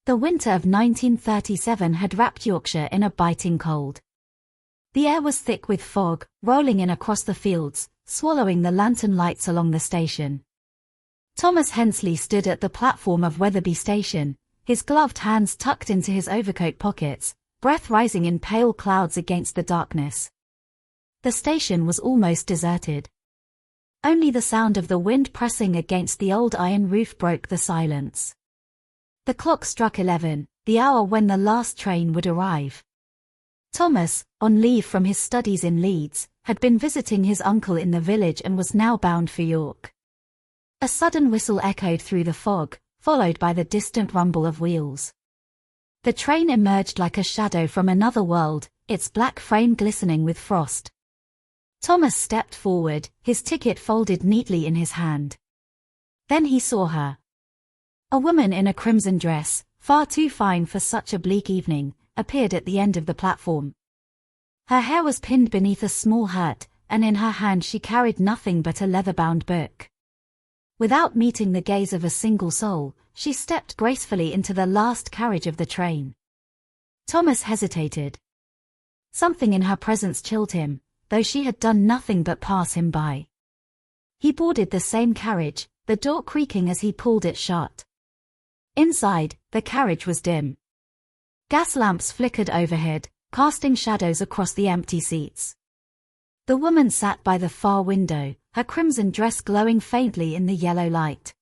The winter of 1937 had wrapped Yorkshire in a biting cold. The air was thick with fog, rolling in across the fields, swallowing the lantern lights along the station. Thomas Hensley stood at the platform of Wetherby station, his gloved hands tucked into his overcoat pockets, breath rising in pale clouds against the darkness. The station was almost deserted. Only the sound of the wind pressing against the old iron roof broke the silence. The clock struck 11, the hour when the last train would arrive. Thomas, on leave from his studies in Leeds, had been visiting his uncle in the village and was now bound for York. A sudden whistle echoed through the fog, followed by the distant rumble of wheels. The train emerged like a shadow from another world, its black frame glistening with frost. Thomas stepped forward, his ticket folded neatly in his hand. Then he saw her. A woman in a crimson dress, far too fine for such a bleak evening, appeared at the end of the platform. Her hair was pinned beneath a small hat, and in her hand she carried nothing but a leather-bound book. Without meeting the gaze of a single soul, she stepped gracefully into the last carriage of the train. Thomas hesitated. Something in her presence chilled him, though she had done nothing but pass him by. He boarded the same carriage, the door creaking as he pulled it shut. Inside, the carriage was dim. Gas lamps flickered overhead, casting shadows across the empty seats. The woman sat by the far window, her crimson dress glowing faintly in the yellow light.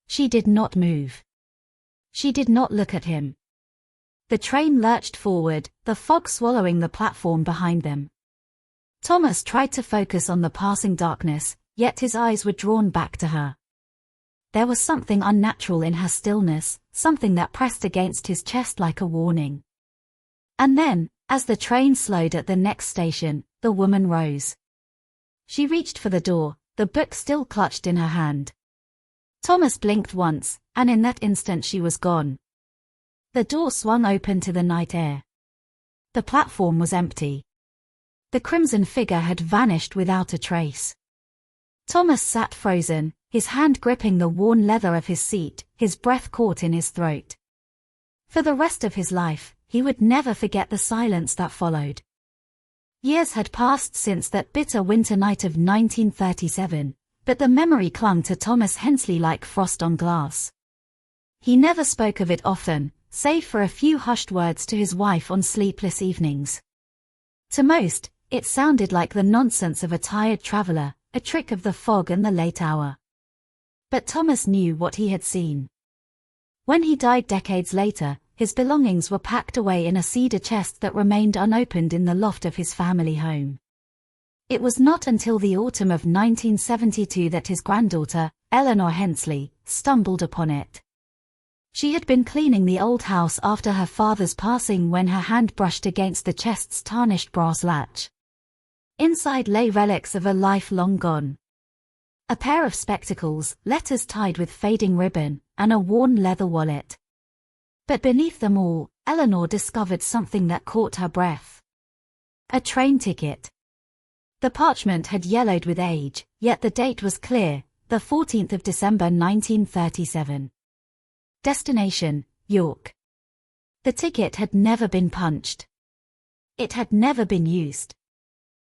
She did not move. She did not look at him. The train lurched forward, the fog swallowing the platform behind them. Thomas tried to focus on the passing darkness, yet his eyes were drawn back to her. There was something unnatural in her stillness, something that pressed against his chest like a warning. And then, as the train slowed at the next station, the woman rose. She reached for the door, the book still clutched in her hand. Thomas blinked once, and in that instant she was gone. The door swung open to the night air. The platform was empty. The crimson figure had vanished without a trace. Thomas sat frozen, his hand gripping the worn leather of his seat, his breath caught in his throat. For the rest of his life, he would never forget the silence that followed. Years had passed since that bitter winter night of 1937, but the memory clung to Thomas Hensley like frost on glass. He never spoke of it often, save for a few hushed words to his wife on sleepless evenings. To most, it sounded like the nonsense of a tired traveler, a trick of the fog and the late hour. But Thomas knew what he had seen. When he died decades later, his belongings were packed away in a cedar chest that remained unopened in the loft of his family home. It was not until the autumn of 1972 that his granddaughter, Eleanor Hensley, stumbled upon it. She had been cleaning the old house after her father's passing when her hand brushed against the chest's tarnished brass latch. Inside lay relics of a life long gone. A pair of spectacles, letters tied with fading ribbon, and a worn leather wallet. But beneath them all, Eleanor discovered something that caught her breath. A train ticket. The parchment had yellowed with age, yet the date was clear, the 14th of December 1937. Destination, York. The ticket had never been punched. It had never been used.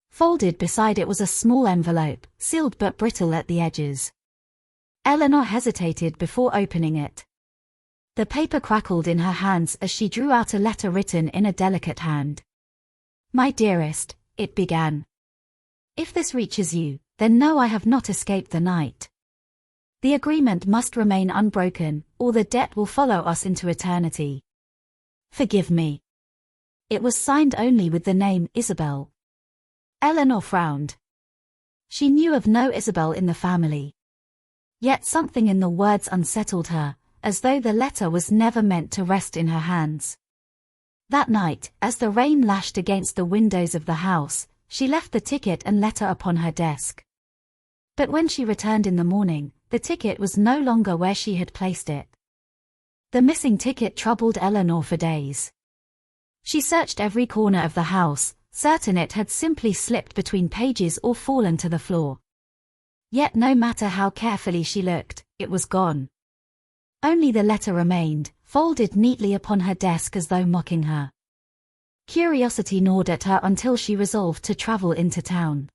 Folded beside it was a small envelope, sealed but brittle at the edges. Eleanor hesitated before opening it. The paper crackled in her hands as she drew out a letter written in a delicate hand. "My dearest," it began. "If this reaches you, then know I have not escaped the night. The agreement must remain unbroken, or the debt will follow us into eternity. Forgive me." It was signed only with the name Isabel. Eleanor frowned. She knew of no Isabel in the family. Yet something in the words unsettled her, as though the letter was never meant to rest in her hands. That night, as the rain lashed against the windows of the house, she left the ticket and letter upon her desk. But when she returned in the morning, the ticket was no longer where she had placed it. The missing ticket troubled Eleanor for days. She searched every corner of the house, certain it had simply slipped between pages or fallen to the floor. Yet no matter how carefully she looked, it was gone. Only the letter remained, folded neatly upon her desk as though mocking her. Curiosity gnawed at her until she resolved to travel into town.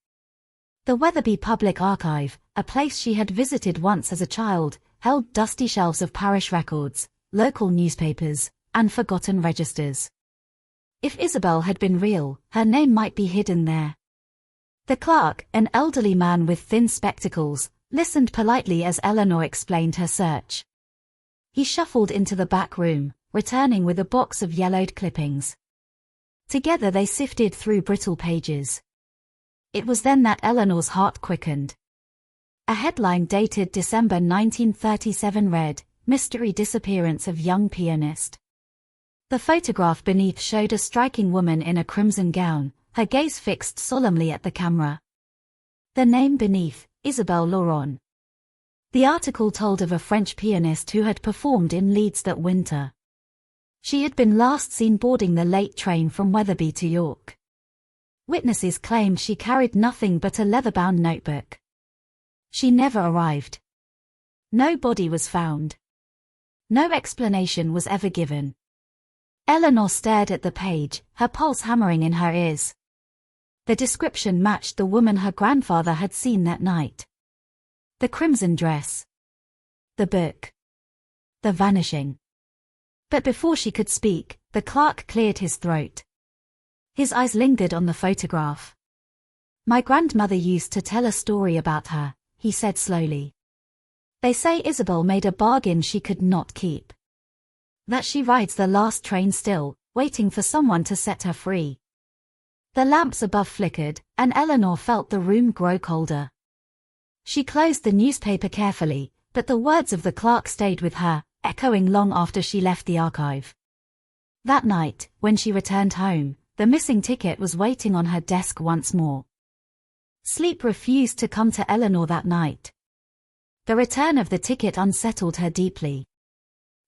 The Wetherby Public Archive, a place she had visited once as a child, held dusty shelves of parish records, local newspapers, and forgotten registers. If Isabel had been real, her name might be hidden there. The clerk, an elderly man with thin spectacles, listened politely as Eleanor explained her search. He shuffled into the back room, returning with a box of yellowed clippings. Together they sifted through brittle pages. It was then that Eleanor's heart quickened. A headline dated December 1937 read, "Mystery Disappearance of Young Pianist." The photograph beneath showed a striking woman in a crimson gown, her gaze fixed solemnly at the camera. The name beneath, Isabelle Laurent. The article told of a French pianist who had performed in Leeds that winter. She had been last seen boarding the late train from Wetherby to York. Witnesses claimed she carried nothing but a leather-bound notebook. She never arrived. No body was found. No explanation was ever given. Eleanor stared at the page, her pulse hammering in her ears. The description matched the woman her grandfather had seen that night. The crimson dress. The book. The vanishing. But before she could speak, the clerk cleared his throat. His eyes lingered on the photograph. "My grandmother used to tell a story about her," he said slowly. "They say Isabel made a bargain she could not keep. That she rides the last train still, waiting for someone to set her free." The lamps above flickered, and Eleanor felt the room grow colder. She closed the newspaper carefully, but the words of the clerk stayed with her, echoing long after she left the archive. That night, when she returned home, the missing ticket was waiting on her desk once more. Sleep refused to come to Eleanor that night. The return of the ticket unsettled her deeply.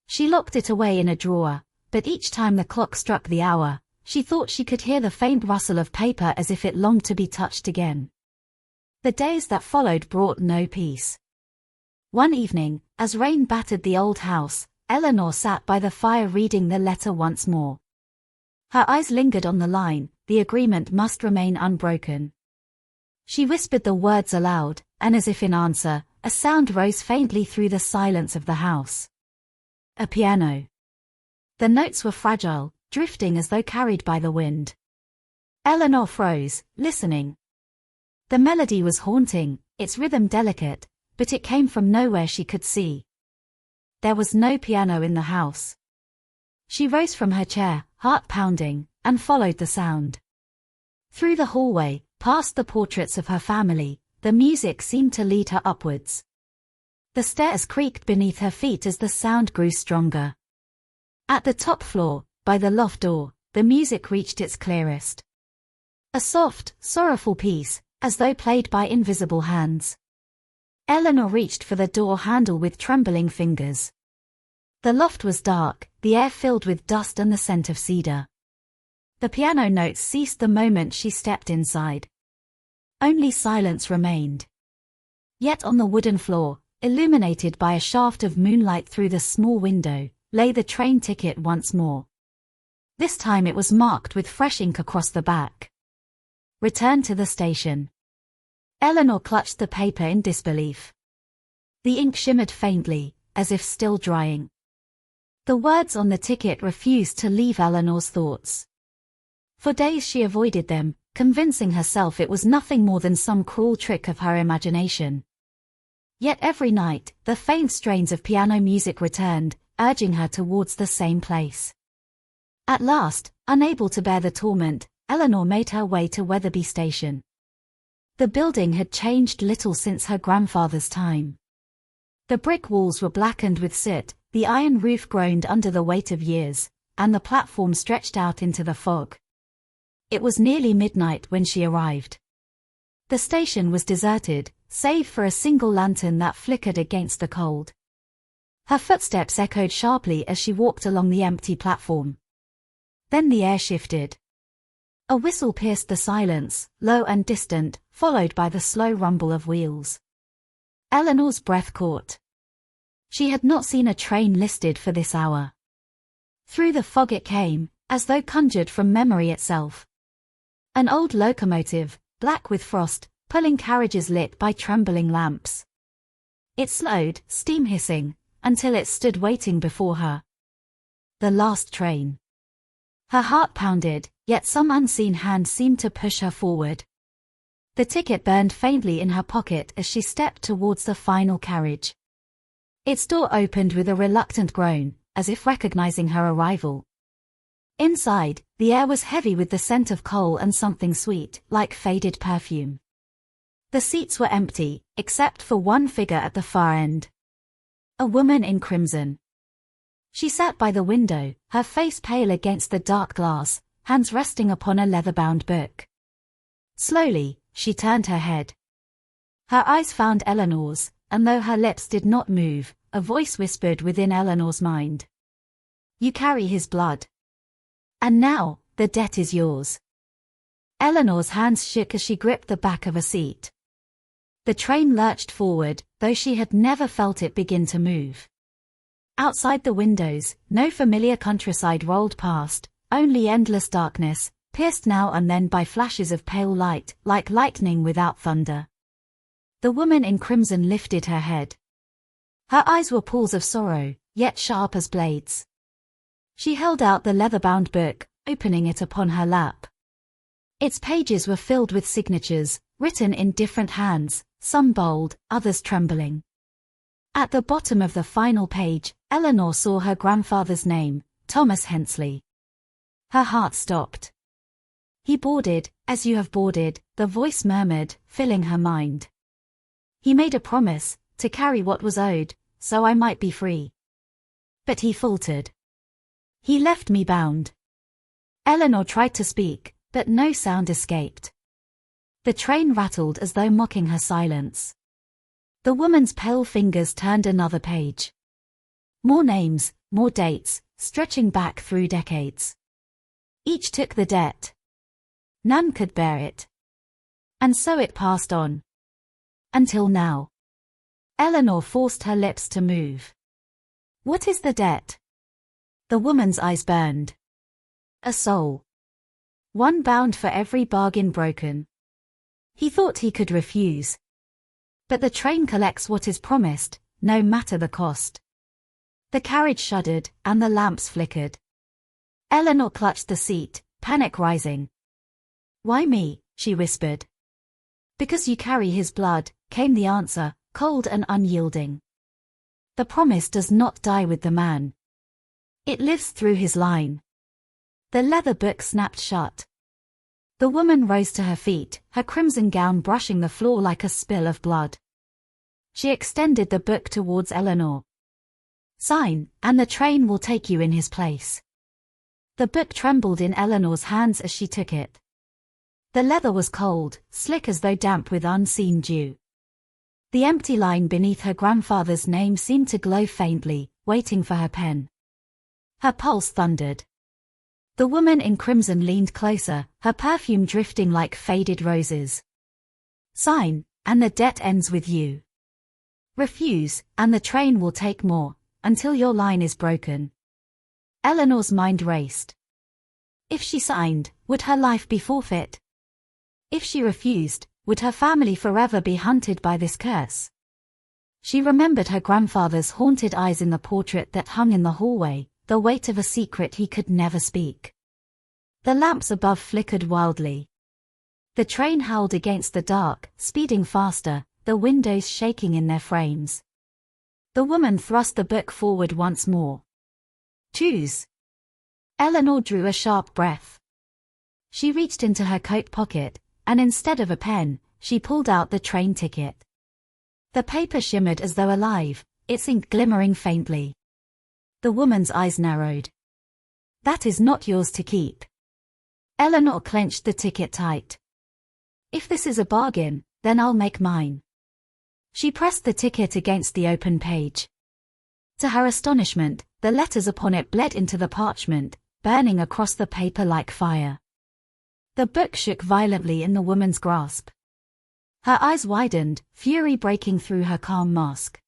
She locked it away in a drawer, but each time the clock struck the hour, she thought she could hear the faint rustle of paper as if it longed to be touched again. The days that followed brought no peace. One evening, as rain battered the old house, Eleanor sat by the fire reading the letter once more. Her eyes lingered on the line, "The agreement must remain unbroken." She whispered the words aloud, and as if in answer, a sound rose faintly through the silence of the house. A piano. The notes were fragile, drifting as though carried by the wind. Eleanor froze, listening. The melody was haunting, its rhythm delicate, but it came from nowhere she could see. There was no piano in the house. She rose from her chair, heart pounding, and followed the sound. Through the hallway, past the portraits of her family, the music seemed to lead her upwards. The stairs creaked beneath her feet as the sound grew stronger. At the top floor, by the loft door, the music reached its clearest. A soft, sorrowful piece, as though played by invisible hands. Eleanor reached for the door handle with trembling fingers. The loft was dark, the air filled with dust and the scent of cedar. The piano notes ceased the moment she stepped inside. Only silence remained. Yet on the wooden floor, illuminated by a shaft of moonlight through the small window, lay the train ticket once more. This time it was marked with fresh ink across the back. Return to the station. Eleanor clutched the paper in disbelief. The ink shimmered faintly, as if still drying. The words on the ticket refused to leave Eleanor's thoughts. For days she avoided them, convincing herself it was nothing more than some cruel trick of her imagination. Yet every night, the faint strains of piano music returned, urging her towards the same place. At last, unable to bear the torment, Eleanor made her way to Wetherby Station. The building had changed little since her grandfather's time. The brick walls were blackened with soot, the iron roof groaned under the weight of years, and the platform stretched out into the fog. It was nearly midnight when she arrived. The station was deserted, save for a single lantern that flickered against the cold. Her footsteps echoed sharply as she walked along the empty platform. Then the air shifted. A whistle pierced the silence, low and distant, followed by the slow rumble of wheels. Eleanor's breath caught. She had not seen a train listed for this hour. Through the fog it came, as though conjured from memory itself. An old locomotive, black with frost, pulling carriages lit by trembling lamps. It slowed, steam hissing, until it stood waiting before her. The last train. Her heart pounded, yet some unseen hand seemed to push her forward. The ticket burned faintly in her pocket as she stepped towards the final carriage. Its door opened with a reluctant groan, as if recognizing her arrival. Inside, the air was heavy with the scent of coal and something sweet, like faded perfume. The seats were empty, except for one figure at the far end. A woman in crimson. She sat by the window, her face pale against the dark glass, hands resting upon a leather-bound book. Slowly, she turned her head. Her eyes found Eleanor's, and though her lips did not move, a voice whispered within Eleanor's mind. "You carry his blood. And now, the debt is yours." Eleanor's hands shook as she gripped the back of a seat. The train lurched forward, though she had never felt it begin to move. Outside the windows, no familiar countryside rolled past, only endless darkness, pierced now and then by flashes of pale light, like lightning without thunder. The woman in crimson lifted her head. Her eyes were pools of sorrow, yet sharp as blades. She held out the leather-bound book, opening it upon her lap. Its pages were filled with signatures, written in different hands, some bold, others trembling. At the bottom of the final page, Eleanor saw her grandfather's name, Thomas Hensley. Her heart stopped. "He boarded, as you have boarded," the voice murmured, filling her mind. "He made a promise, to carry what was owed, so I might be free. But he faltered. He left me bound." Eleanor tried to speak, but no sound escaped. The train rattled as though mocking her silence. The woman's pale fingers turned another page. More names, more dates, stretching back through decades. Each took the debt. None could bear it. And so it passed on. Until now. Eleanor forced her lips to move. "What is the debt?" The woman's eyes burned. "A soul. One bound for every bargain broken." He thought he could refuse. But the train collects what is promised, no matter the cost. The carriage shuddered, and the lamps flickered. Eleanor clutched the seat, panic rising. "Why me?" she whispered. "Because you carry his blood," came the answer, cold and unyielding. "The promise does not die with the man. It lives through his line." The leather book snapped shut. The woman rose to her feet, her crimson gown brushing the floor like a spill of blood. She extended the book towards Eleanor. "Sign, and the train will take you in his place." The book trembled in Eleanor's hands as she took it. The leather was cold, slick as though damp with unseen dew. The empty line beneath her grandfather's name seemed to glow faintly, waiting for her pen. Her pulse thundered. The woman in crimson leaned closer, her perfume drifting like faded roses. "Sign, and the debt ends with you. Refuse, and the train will take more, until your line is broken." Eleanor's mind raced. If she signed, would her life be forfeit? If she refused, would her family forever be hunted by this curse? She remembered her grandfather's haunted eyes in the portrait that hung in the hallway, the weight of a secret he could never speak. The lamps above flickered wildly. The train howled against the dark, speeding faster, the windows shaking in their frames. The woman thrust the book forward once more. "Choose." Eleanor drew a sharp breath. She reached into her coat pocket, and instead of a pen, she pulled out the train ticket. The paper shimmered as though alive, its ink glimmering faintly. The woman's eyes narrowed. "That is not yours to keep." Eleanor clenched the ticket tight. "If this is a bargain, then I'll make mine." She pressed the ticket against the open page. To her astonishment, the letters upon it bled into the parchment, burning across the paper like fire. The book shook violently in the woman's grasp. Her eyes widened, fury breaking through her calm mask.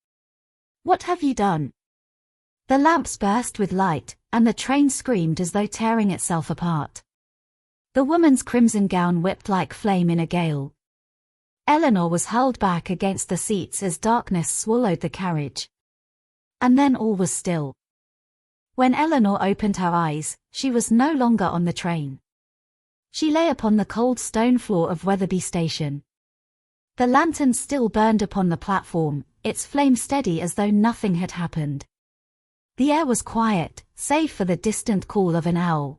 "What have you done?" The lamps burst with light, and the train screamed as though tearing itself apart. The woman's crimson gown whipped like flame in a gale. Eleanor was hurled back against the seats as darkness swallowed the carriage. And then all was still. When Eleanor opened her eyes, she was no longer on the train. She lay upon the cold stone floor of Wetherby station. The lantern still burned upon the platform, its flame steady as though nothing had happened. The air was quiet, save for the distant call of an owl.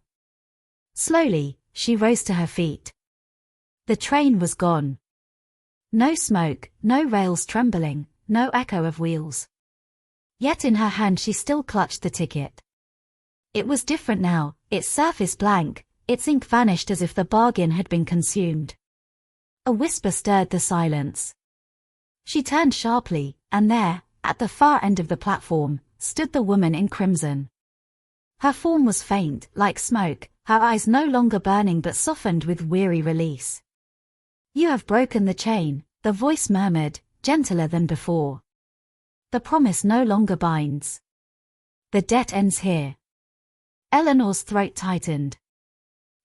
Slowly, she rose to her feet. The train was gone. No smoke, no rails trembling, no echo of wheels. Yet in her hand she still clutched the ticket. It was different now, its surface blank, its ink vanished as if the bargain had been consumed. A whisper stirred the silence. She turned sharply, and there, at the far end of the platform, stood the woman in crimson. Her form was faint, like smoke, her eyes no longer burning but softened with weary release. "You have broken the chain," the voice murmured, gentler than before. "The promise no longer binds. The debt ends here." Eleanor's throat tightened.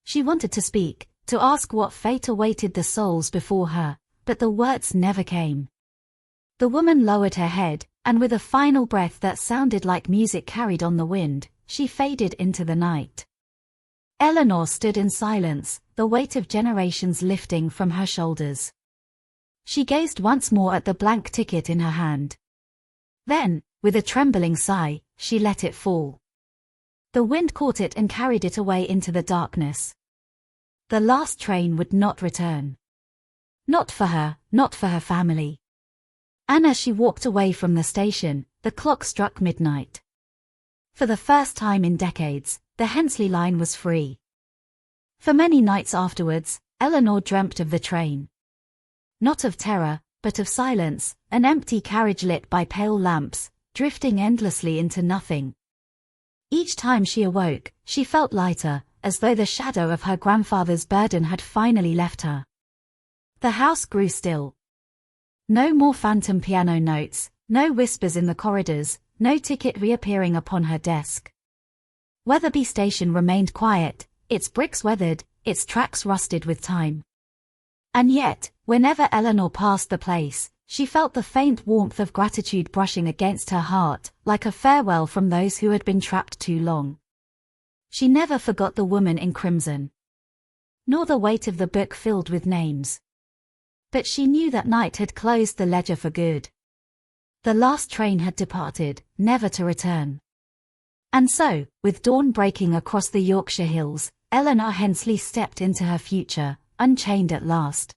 She wanted to speak, to ask what fate awaited the souls before her, but the words never came. The woman lowered her head, and with a final breath that sounded like music carried on the wind, she faded into the night. Eleanor stood in silence, the weight of generations lifting from her shoulders. She gazed once more at the blank ticket in her hand. Then, with a trembling sigh, she let it fall. The wind caught it and carried it away into the darkness. The last train would not return. Not for her, not for her family. And as she walked away from the station, the clock struck midnight. For the first time in decades, the Hensley line was free. For many nights afterwards, Eleanor dreamt of the train. Not of terror, but of silence, an empty carriage lit by pale lamps, drifting endlessly into nothing. Each time she awoke, she felt lighter, as though the shadow of her grandfather's burden had finally left her. The house grew still. No more phantom piano notes, no whispers in the corridors, no ticket reappearing upon her desk. Wetherby Station remained quiet, its bricks weathered, its tracks rusted with time. And yet, whenever Eleanor passed the place, she felt the faint warmth of gratitude brushing against her heart, like a farewell from those who had been trapped too long. She never forgot the woman in crimson, nor the weight of the book filled with names. But she knew that night had closed the ledger for good. The last train had departed, never to return. And so, with dawn breaking across the Yorkshire hills, Eleanor Hensley stepped into her future, unchained at last.